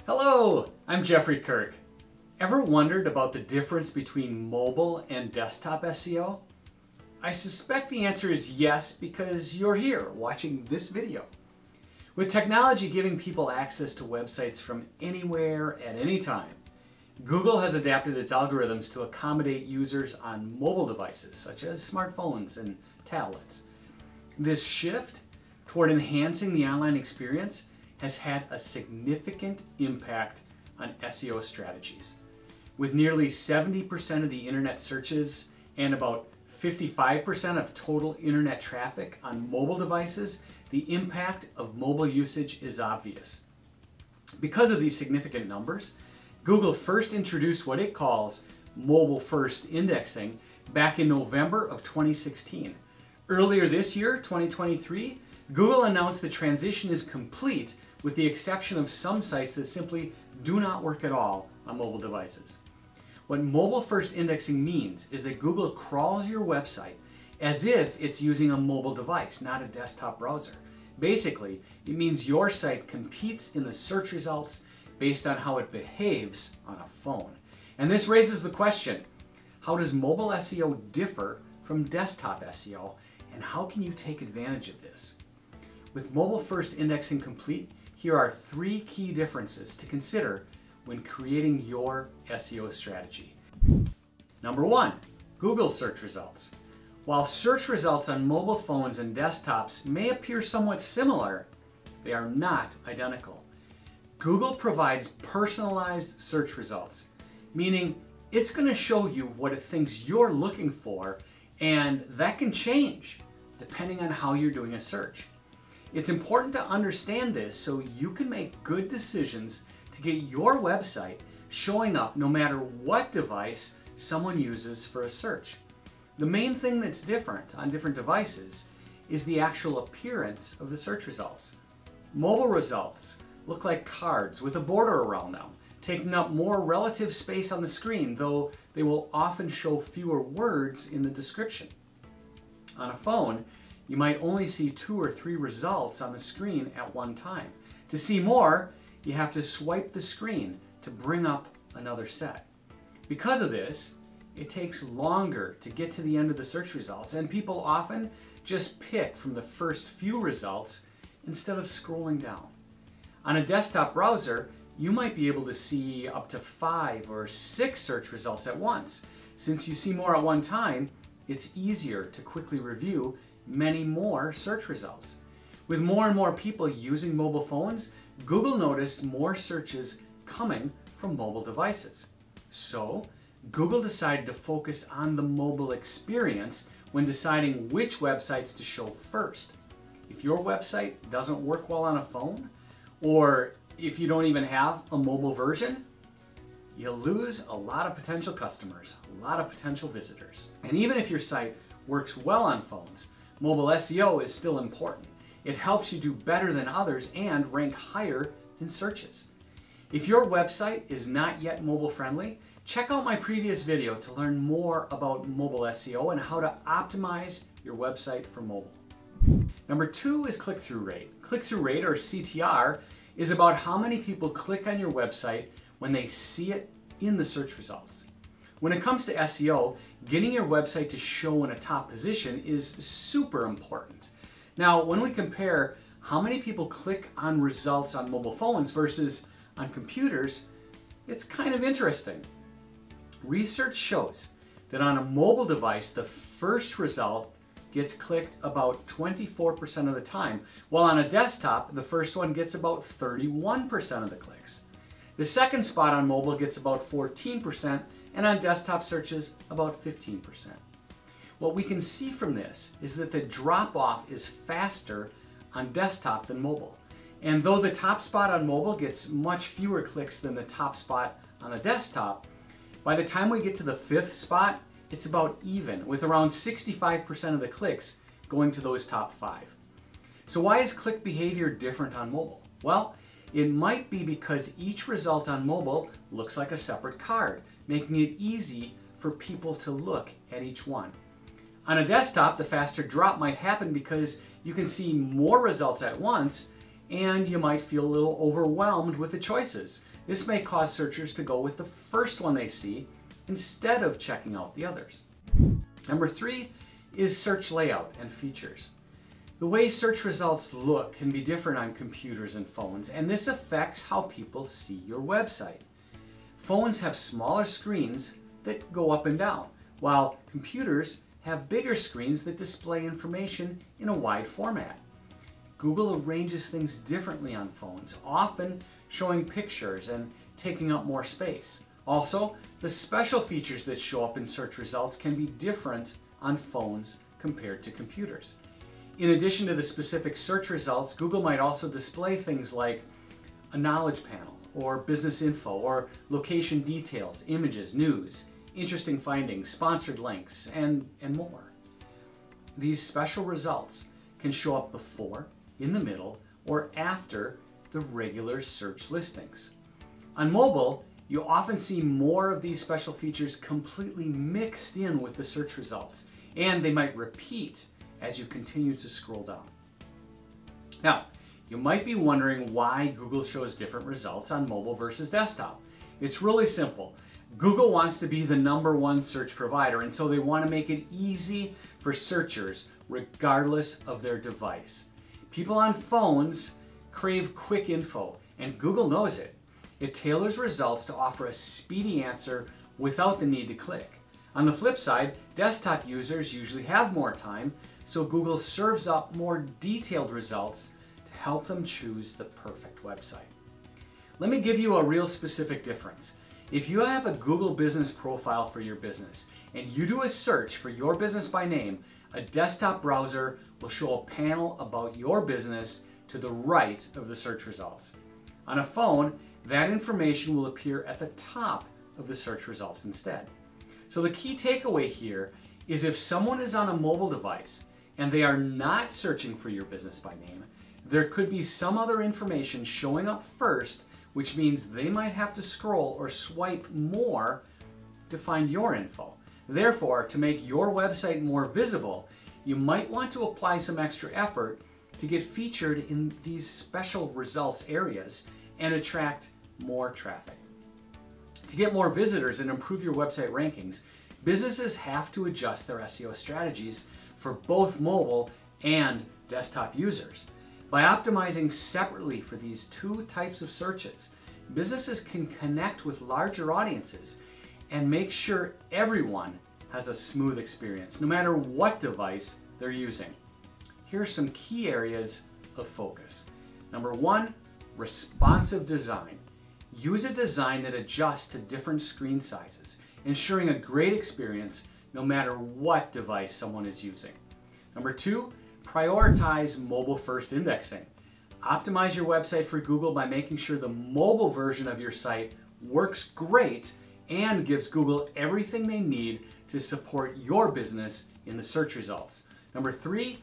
Hello, I'm Jeffrey Kirk. Ever wondered about the difference between mobile and desktop SEO? I suspect the answer is yes because you're here watching this video. With technology giving people access to websites from anywhere at any time, Google has adapted its algorithms to accommodate users on mobile devices such as smartphones and tablets. This shift toward enhancing the online experience has had a significant impact on SEO strategies. With nearly 70% of the internet searches and about 55% of total internet traffic on mobile devices, the impact of mobile usage is obvious. Because of these significant numbers, Google first introduced what it calls mobile-first indexing back in November of 2016. Earlier this year, 2023, Google announced the transition is complete with the exception of some sites that simply do not work at all on mobile devices. What mobile-first indexing means is that Google crawls your website as if it's using a mobile device, not a desktop browser. Basically, it means your site competes in the search results based on how it behaves on a phone. And this raises the question, how does mobile SEO differ from desktop SEO, and how can you take advantage of this? With mobile-first indexing complete, here are 3 key differences to consider when creating your SEO strategy. Number 1, Google search results. While search results on mobile phones and desktops may appear somewhat similar, they are not identical. Google provides personalized search results, meaning it's going to show you what it thinks you're looking for, and that can change depending on how you're doing a search. It's important to understand this so you can make good decisions to get your website showing up no matter what device someone uses for a search. The main thing that's different on different devices is the actual appearance of the search results. Mobile results look like cards with a border around them, taking up more relative space on the screen, though they will often show fewer words in the description. On a phone, you might only see 2 or 3 results on the screen at one time. To see more, you have to swipe the screen to bring up another set. Because of this, it takes longer to get to the end of the search results, and people often just pick from the first few results instead of scrolling down. On a desktop browser, you might be able to see up to 5 or 6 search results at once. Since you see more at one time, it's easier to quickly review many more search results. With more and more people using mobile phones, Google noticed more searches coming from mobile devices. So, Google decided to focus on the mobile experience when deciding which websites to show first. If your website doesn't work well on a phone, or if you don't even have a mobile version, you'll lose a lot of potential customers, a lot of potential visitors. And even if your site works well on phones, mobile SEO is still important. It helps you do better than others and rank higher in searches. If your website is not yet mobile friendly, check out my previous video to learn more about mobile SEO and how to optimize your website for mobile. Number 2 is click-through rate. Click-through rate, or CTR, is about how many people click on your website when they see it in the search results. When it comes to SEO, getting your website to show in a top position is super important. Now, when we compare how many people click on results on mobile phones versus on computers, it's kind of interesting. Research shows that on a mobile device, the first result gets clicked about 24% of the time, while on a desktop, the first one gets about 31% of the clicks. The second spot on mobile gets about 14%, and on desktop searches, about 15%. What we can see from this is that the drop-off is faster on desktop than mobile. And though the top spot on mobile gets much fewer clicks than the top spot on the desktop, by the time we get to the 5th spot, it's about even, with around 65% of the clicks going to those top 5. So why is click behavior different on mobile? Well, it might be because each result on mobile looks like a separate card, making it easy for people to look at each one. On a desktop, the faster drop might happen because you can see more results at once and you might feel a little overwhelmed with the choices. This may cause searchers to go with the first one they see instead of checking out the others. Number 3 is search layout and features. The way search results look can be different on computers and phones, and this affects how people see your website. Phones have smaller screens that go up and down, while computers have bigger screens that display information in a wide format. Google arranges things differently on phones, often showing pictures and taking up more space. Also, the special features that show up in search results can be different on phones compared to computers. In addition to the specific search results, Google might also display things like a knowledge panel, or business info, or location details, images, news, interesting findings, sponsored links, and more. These special results can show up before, in the middle, or after the regular search listings. On mobile, you often see more of these special features completely mixed in with the search results, and they might repeat as you continue to scroll down. Now, you might be wondering why Google shows different results on mobile versus desktop. It's really simple. Google wants to be the #1 search provider, and so they want to make it easy for searchers regardless of their device. People on phones crave quick info, and Google knows it. It tailors results to offer a speedy answer without the need to click. On the flip side, desktop users usually have more time, so Google serves up more detailed results to help them choose the perfect website. Let me give you a real specific difference. If you have a Google business profile for your business and you do a search for your business by name, a desktop browser will show a panel about your business to the right of the search results. On a phone, that information will appear at the top of the search results instead. So the key takeaway here is if someone is on a mobile device and they are not searching for your business by name, there could be some other information showing up first, which means they might have to scroll or swipe more to find your info. Therefore, to make your website more visible, you might want to apply some extra effort to get featured in these special results areas and attract more traffic. To get more visitors and improve your website rankings, businesses have to adjust their SEO strategies for both mobile and desktop users. By optimizing separately for these two types of searches, businesses can connect with larger audiences and make sure everyone has a smooth experience, no matter what device they're using. Here are some key areas of focus. Number 1, responsive design. Use a design that adjusts to different screen sizes, ensuring a great experience no matter what device someone is using. Number 2, prioritize mobile-first indexing. Optimize your website for Google by making sure the mobile version of your site works great and gives Google everything they need to support your business in the search results. Number 3,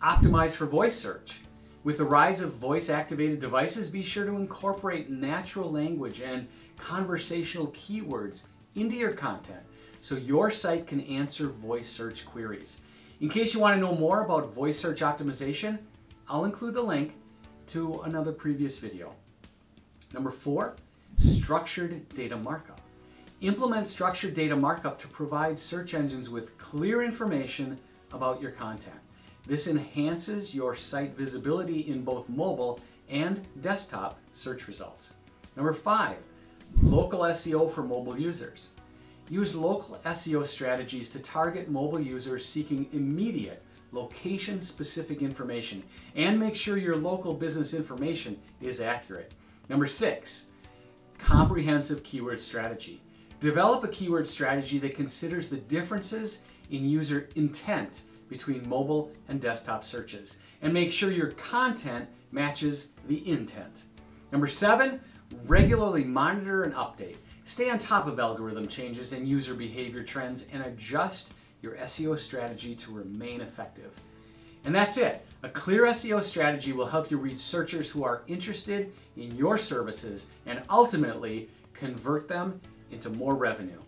optimize for voice search. With the rise of voice-activated devices, be sure to incorporate natural language and conversational keywords into your content so your site can answer voice search queries. In case you want to know more about voice search optimization, I'll include the link to another previous video. Number 4, structured data markup. Implement structured data markup to provide search engines with clear information about your content. This enhances your site visibility in both mobile and desktop search results. Number 5, local SEO for mobile users. Use local SEO strategies to target mobile users seeking immediate location-specific information and make sure your local business information is accurate. Number 6, comprehensive keyword strategy. Develop a keyword strategy that considers the differences in user intent between mobile and desktop searches and make sure your content matches the intent. Number 7, regularly monitor and update. Stay on top of algorithm changes and user behavior trends and adjust your SEO strategy to remain effective. And that's it. A clear SEO strategy will help you reach searchers who are interested in your services and ultimately convert them into more revenue.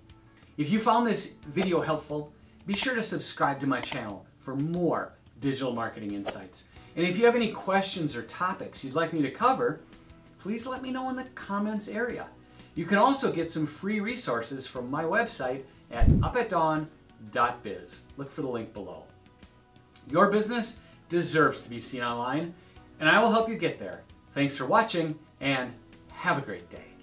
If you found this video helpful, be sure to subscribe to my channel for more digital marketing insights. And if you have any questions or topics you'd like me to cover, please let me know in the comments area. You can also get some free resources from my website at upatdawn.biz. Look for the link below. Your business deserves to be seen online, and I will help you get there. Thanks for watching, and have a great day.